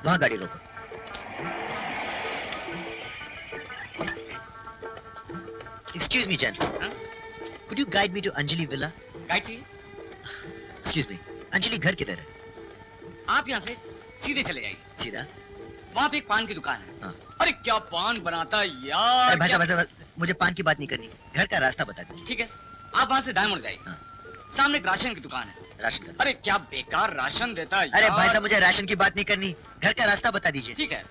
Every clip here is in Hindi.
वहां गाड़ी रोको। Excuse me, gentlemen. Could you guide me to Anjali Villa? Guide चाहिए? Excuse me. अंजलि घर किधर है? आप यहाँ से सीधे चले जाइए। सीधा? वहाँ पे एक पान की दुकान है। हाँ। अरे क्या पान बनाता है यार! अरे भाई साहब, मुझे पान की बात नहीं करनी, घर का रास्ता बता दीजिए। ठीक है, आप वहाँ से दाएं मुड़ जाइए। हाँ। सामने एक राशन की दुकान है। राशन का? अरे क्या बेकार राशन देता है। अरे भाई साहब, मुझे राशन की बात नहीं करनी, घर का रास्ता बता दीजिए। ठीक है,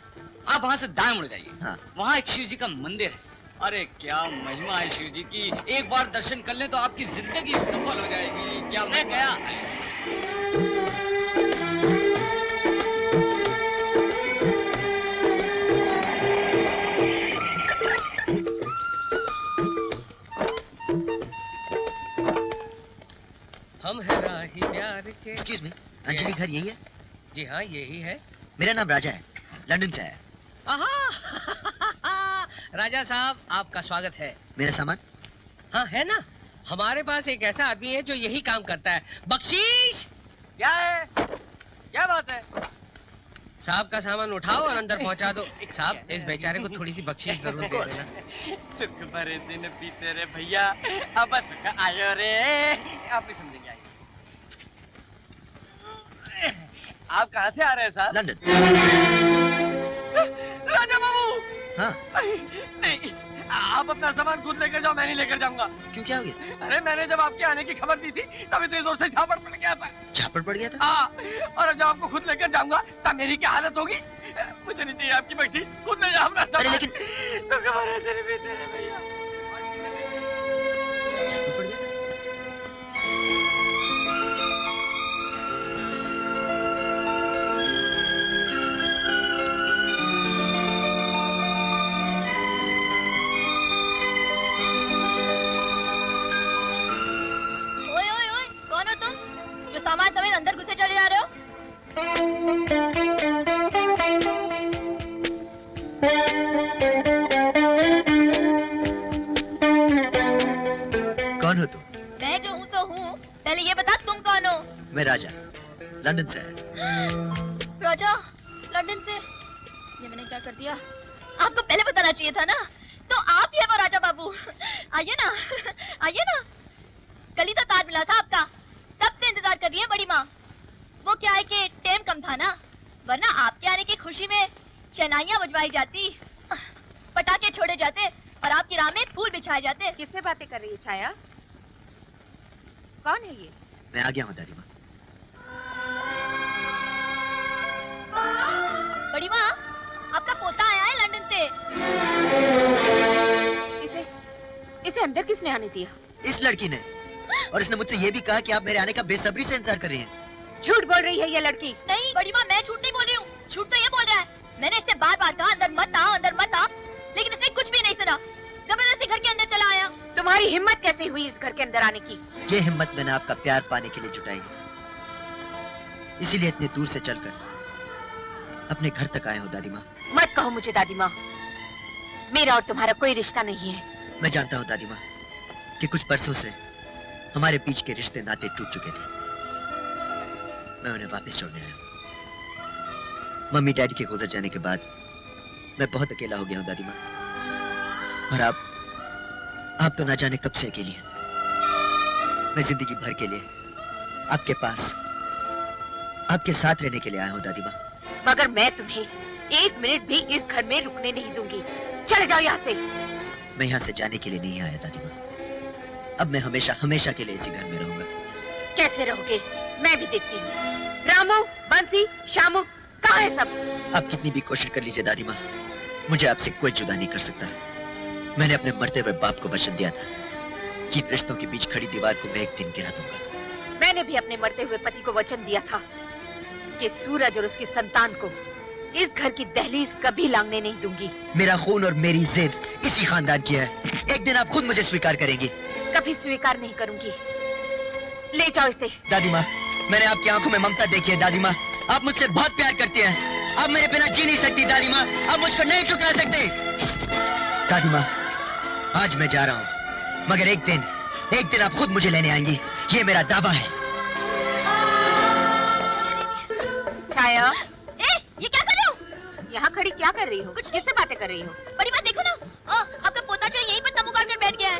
आप वहाँ से दाएं मुड़ जाइए। हाँ। वहाँ एक शिव जी का मंदिर है। अरे क्या महिमा है शिव जी की, एक बार दर्शन कर ले तो आपकी जिंदगी सफल हो जाएगी। क्या मैं गया? हम है राही प्यार के। Excuse me, अंजलि घर यही है? जी हाँ, यही है। मेरा नाम राजा है, लंदन से है। आहा राजा साहब, आपका स्वागत है। मेरा सामान? हाँ है ना, हमारे पास एक ऐसा आदमी है जो यही काम करता है। बख्शीश! क्या है? क्या बात है? साहब का सामान उठाओ और अंदर पहुंचा दो। साहब, इस बेचारे को थोड़ी सी बख्शीश जरूर दे देना। दुख भरे दिन बीते रे भैया, अब सुख आयो रे। आप नहीं समझेंगे, आइए। आप कहाँ से आ रहे हैं साहब? लंदन। राजा बाबू! हाँ। नहीं, आप अपना सामान खुद लेकर जाओ, मैं नहीं लेकर जाऊंगा। क्यों, क्या हो गया? अरे मैंने जब आपके आने की खबर दी थी तब इतनी जोर से झापड़ पड़ गया था। झापड़ पड़ गया था? हाँ, और अब जब आपको खुद लेकर जाऊंगा तब मेरी क्या हालत होगी? मुझे नहीं चाहिए आपकी बख्शी, खुद ले जाओ अपना सामान। अरे लेकिन तो कमारे तेरे भी तेरे भैया। झापड़ पड़ गया था? ओए ओए ओए, कौन हो तुम जो सामान समेत अंदर घुसे चले जा रहे हो? कौन हो तुम? मैं जो हूँ सो हूँ, पहले ये बता तुम कौन हो? मैं राजा, लंदन से है। राजा, लंदन से? ये मैंने क्या कर दिया? आपको पहले बताना चाहिए था ना। तो आप ही है वो राजा बाबू। आइए ना, आइए ना। कल ही तो तार मिला था आपका, तब से इंतजार कर रही है बड़ी माँ। वो क्या है कि टाइम कम था ना, वरना आपके आने की खुशी में शहनाइयाँ बजवाई जाती, पटाखे छोड़े जाते और आपकी राह में फूल बिछाए जाते। किससे बातें कर रही है छाया? कौन है ये? मैं आ गया हूँ दादी माँ। बड़ी माँ, आपका पोता आया है लंदन से। इसे अंदर किसने आने दिया? इस लड़की ने, और इसने मुझसे ये भी कहा कि आप मेरे आने का बेसब्री से इंतजार कर रही हैं। झूठ बोल रही है ये लड़की। नहीं बड़ी माँ, मैं झूठ नहीं बोल रही हूँ, झूठ तो ये बोल रहा है। मैंने इससे बार बार कहा अंदर मत आ, अंदर मत आ, लेकिन इसने कुछ भी नहीं सुना, जबरदस्ती घर के अंदर चला आया। तुम्हारी हिम्मत कैसे हुई इस घर के अंदर आने की? ये हिम्मत मैंने आपका प्यार पाने के लिए जुटाई है, इसीलिए इतने दूर से चलकर अपने घर तक आया हूँ दादी माँ। मत कहो मुझे दादी माँ, मेरा और तुम्हारा कोई रिश्ता नहीं है। मैं जानता हूँ दादी माँ कि कुछ बरसों से हमारे बीच के रिश्ते नाते टूट चुके थे। मैं उन्हें वापस जोड़ने आया हूँ। मम्मी डैडी के गुजर जाने के बाद मैं बहुत अकेला हो गया हूँ दादी माँ, और आप तो ना जाने कब से अकेली हैं। मैं जिंदगी भर के लिए आपके पास, आपके साथ रहने के लिए आया हूँ दादी माँ। मगर मैं तुम्हें एक मिनट भी इस घर में रुकने नहीं दूंगी। चले जाओ यहाँ से। मैं यहाँ से जाने के लिए नहीं आया दादी माँ, अब मैं हमेशा हमेशा के लिए इसी घर में रहूंगा। कैसे रहोगे मैं भी देखती हूँ। रामू, बंसी, श्यामू, कहाँ है सब? आप कितनी भी कोशिश कर लीजिए दादी माँ, मुझे आपसे कोई जुदा नहीं कर सकता। मैंने अपने मरते हुए बाप को वचन दिया था कि इन रिश्तों के बीच खड़ी दीवार को मैं एक दिन गिरा दूंगा। मैंने भी अपने मरते हुए पति को वचन दिया था कि सूरज और उसकी संतान को इस घर की दहलीज कभी लांघने नहीं दूंगी। मेरा खून और मेरी जिद इसी खानदान की है, एक दिन आप खुद मुझे स्वीकार करेंगी। कभी स्वीकार नहीं करूंगी। ले जाओ इसे। दादी माँ, मैंने आपकी आंखों में ममता देखी है दादी माँ, आप मुझसे बहुत प्यार करती हैं। आप मेरे बिना जी नहीं सकती दादी माँ, आप मुझको नहीं ठुकरा सकती। दादी माँ, आज मैं जा रहा हूँ, मगर एक दिन आप खुद मुझे लेने आएंगी, ये मेरा दावा है। छाया, ये क्या कर रहे यहाँ खड़ी क्या कर रही हो? कुछ किससे बातें कर रही हो? बड़ी बात देखो ना, आपका पोता जो यहीं पर तंबू गाड़ कर बैठ गया है।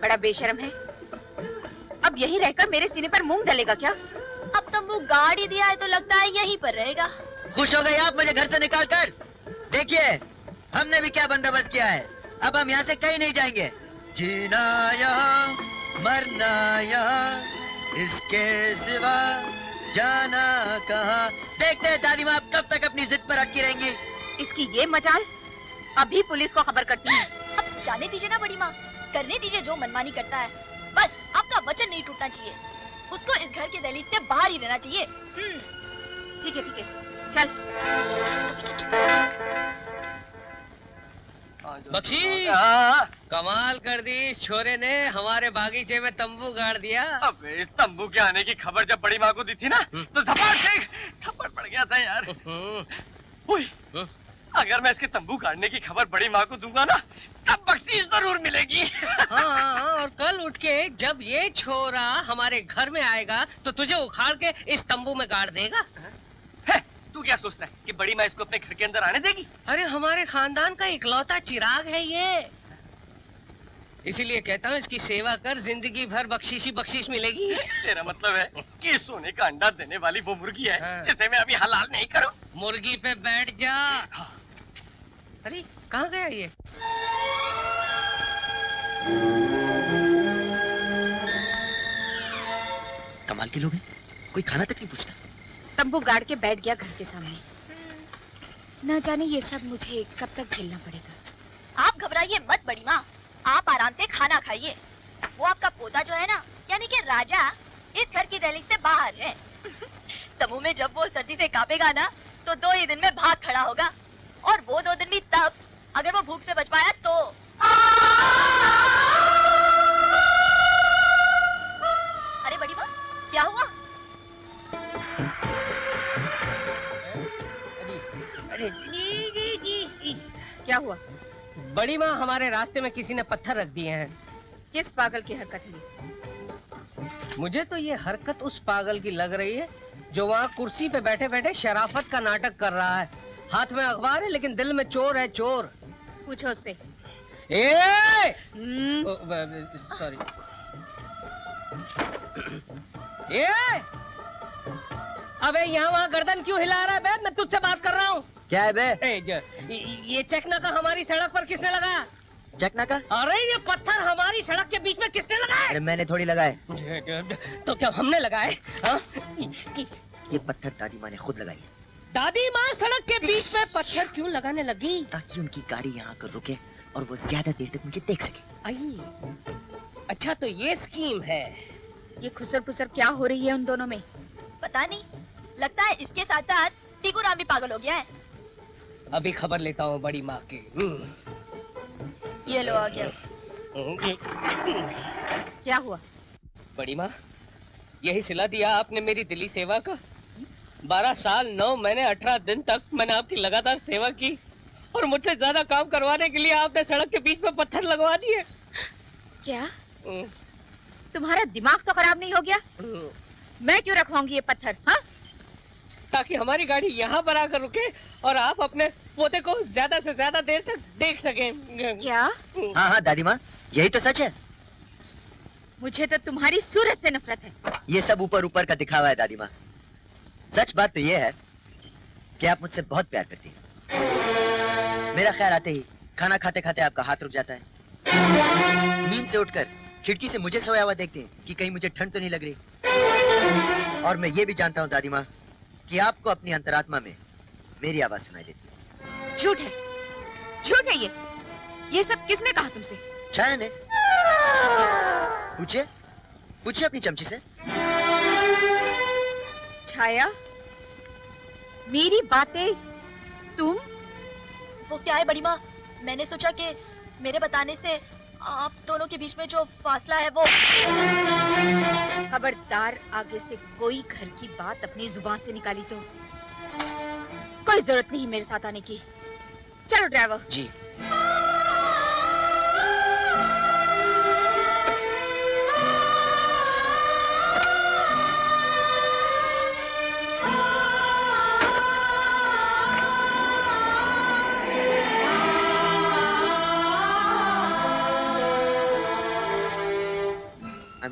बड़ा बेशर्म है। अब यहीं रहकर मेरे सीने पर मूंग डलेगा क्या? अब तंबू गाड़ ही दिया है तो लगता है यहीं पर रहेगा। खुश हो गए आप मुझे घर से निकाल कर? देखिए हमने भी क्या बंदोबस्त किया है। अब हम यहाँ से कहीं नहीं जाएंगे। जीना यहाँ मरना यहाँ, इसके सिवा जाना कहाँ। देखते हैं दादी माँ आप कब तक अपनी जिद पर अटकी रहेंगी। इसकी ये मजाल, अभी पुलिस को खबर करती है। अब जाने दीजिए ना बड़ी माँ, करने दीजिए जो मनमानी करता है। बस आपका वचन नहीं टूटना चाहिए। उसको इस घर के दहलीज से बाहर ही रहना चाहिए। ठीक है चल। बख्शी, कमाल कर दी इस छोरे ने, हमारे बागीचे में तंबू गाड़ दिया। अब इस तंबू के आने की खबर जब बड़ी माँ को दी थी ना, तो झपाट से थप्पड़ पड़ गया था यार। अगर मैं इसके तंबू गाड़ने की खबर बड़ी माँ को दूंगा ना, तब बख्शीश जरूर मिलेगी। हाँ, और कल उठ के जब ये छोरा हमारे घर में आएगा तो तुझे उखाड़ के इस तंबू में गाड़ देगा। तू क्या सोचता है कि बड़ी माँ इसको अपने घर के अंदर आने देगी? अरे हमारे खानदान का इकलौता चिराग है ये, इसीलिए कहता हूँ इसकी सेवा कर, जिंदगी भर बख्शीश मिलेगी। तेरा मतलब है कि सोने का अंडा देने वाली वो मुर्गी है हाँ। जिसे मैं अभी हलाल नहीं करूँ? मुर्गी पे बैठ जा। अरे कहाँ गया ये? कमाल के लोग हैं, कोई खाना तक नहीं पूछता। तंबू गाड़ के बैठ गया घर के सामने। न जाने ये सब मुझे कब तक झेलना पड़ेगा। आप घबराइए मत बड़ी माँ, आप आराम से खाना खाइए। वो आपका पोता जो है ना, यानी कि राजा, इस घर की दहलीज से बाहर है। तंबू में जब वो सर्दी से कांपेगा ना, तो 2 ही दिन में भाग खड़ा होगा। और वो 2 दिन भी तब, अगर वो भूख से बच पाया तो। अरे बड़ी माँ, क्या हुआ? क्या हुआ? बड़ी माँ, हमारे रास्ते में किसी ने पत्थर रख दिए हैं। किस पागल की हरकत है? मुझे तो ये हरकत उस पागल की लग रही है जो वहाँ कुर्सी पे बैठे बैठे शराफत का नाटक कर रहा है। हाथ में अखबार है लेकिन दिल में चोर है, चोर। पूछो उससे। सॉरी। अबे यहाँ वहाँ गर्दन क्यों हिला रहा है बे? मैं तुझसे बात कर रहा हूँ। क्या है बे? ये चकनाका हमारी सड़क पर किसने लगाया? चकनाका? अरे ये पत्थर हमारी सड़क के बीच में किसने लगाया? अरे मैंने थोड़ी लगाए। तो क्या हमने लगाए? ये पत्थर दादी माँ ने खुद लगाई है। दादी माँ सड़क के बीच में पत्थर क्यों लगाने लगी? ताकि उनकी गाड़ी यहाँ आकर रुके और वो ज्यादा देर तक मुझे देख सके। आई, अच्छा तो ये स्कीम है। ये खुसर पुसर क्या हो रही है उन दोनों में? पता नहीं, लगता है इसके साथ साथ टीकू राम भी पागल हो गया है। अभी खबर लेता हूँ बड़ी माँ की। ये लो आ गया। क्या हुआ? बड़ी माँ, यही सिला दिया आपने मेरी दिली सेवा का। 12 साल 9 महीने 18 दिन तक मैंने आपकी लगातार सेवा की और मुझसे ज्यादा काम करवाने के लिए आपने सड़क के बीच में पत्थर लगवा दिए। क्या तुम्हारा दिमाग तो खराब नहीं हो गया? मैं क्यों रखवाऊंगी ये पत्थर? हाँ, ताकि हमारी गाड़ी यहाँ पर आकर रुके और आप अपने पोते को ज्यादा से ज्यादा देर तक देख सकें। क्या? हाँ हाँ दादी माँ, यही तो सच है। मुझे तो तुम्हारी सूरत से नफरत है। ये सब ऊपर ऊपर का दिखावा है दादी माँ। सच बात तो ये है कि आप मुझसे बहुत प्यार करती हैं। मेरा ख्याल आते ही खाना खाते खाते आपका हाथ रुक जाता है। नींद से उठकर खिड़की से मुझे सोया हुआ देखते हैं कि कहीं मुझे ठंड तो नहीं लग रही। और मैं ये भी जानता हूँ दादी माँ कि आपको अपनी अंतरात्मा में मेरी आवाज सुनाई देती है। झूठ है, झूठ है ये सब किसने कहा तुमसे? छाया ने। पूछिए, पूछिए अपनी चमची से। छाया, मेरी बातें तुम? वो क्या है बड़ी माँ, मैंने सोचा कि मेरे बताने से आप दोनों के बीच में जो फासला है वो। खबरदार, आगे से कोई घर की बात अपनी जुबान से निकाली तो कोई जरूरत नहीं मेरे साथ आने की। चलो ड्राइवर जी।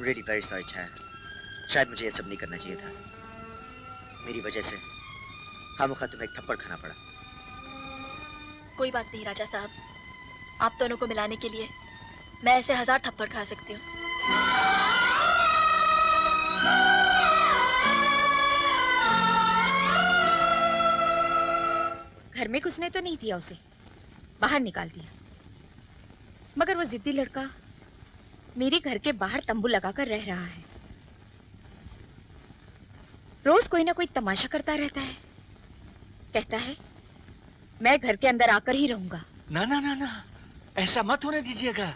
really very sorry, छाया। शायद मुझे ये सब नहीं करना चाहिए था। मेरी वजह से खामोखा तुम्हें एक थप्पड़ खाना पड़ा। कोई बात नहीं राजा साहब, आप दोनों को मिलाने के लिए मैं ऐसे 1000 थप्पड़ खा सकती हूँ। घर में घुसने तो नहीं दिया उसे, बाहर निकाल दिया। मगर वो जिद्दी लड़का मेरे घर के बाहर तंबू लगाकर रह रहा है। रोज कोई ना कोई तमाशा करता रहता है। कहता है मैं घर के अंदर आकर ही रहूंगा। ना ना ना ना, ऐसा मत होने दीजिएगा,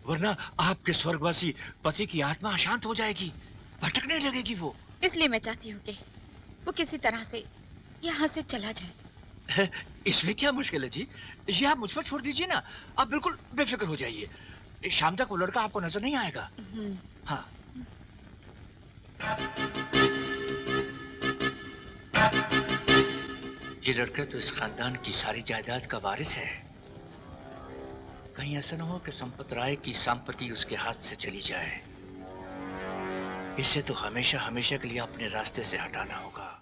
वरना आपके स्वर्गवासी पति की आत्मा अशांत हो जाएगी, भटकने लगेगी वो। इसलिए मैं चाहती हूँ कि वो किसी तरह से यहाँ से चला जाए। इसमें क्या मुश्किल है जी, ये आप मुझ पर छोड़ दीजिए ना। आप बिल्कुल बेफिक्र हो जाइए, शाम तक वो लड़का आपको नजर नहीं आएगा। हाँ। ये लड़का तो इस खानदान की सारी जायदाद का वारिस है। कहीं ऐसा न हो कि संपत राय की संपत्ति उसके हाथ से चली जाए। इसे तो हमेशा हमेशा के लिए अपने रास्ते से हटाना होगा।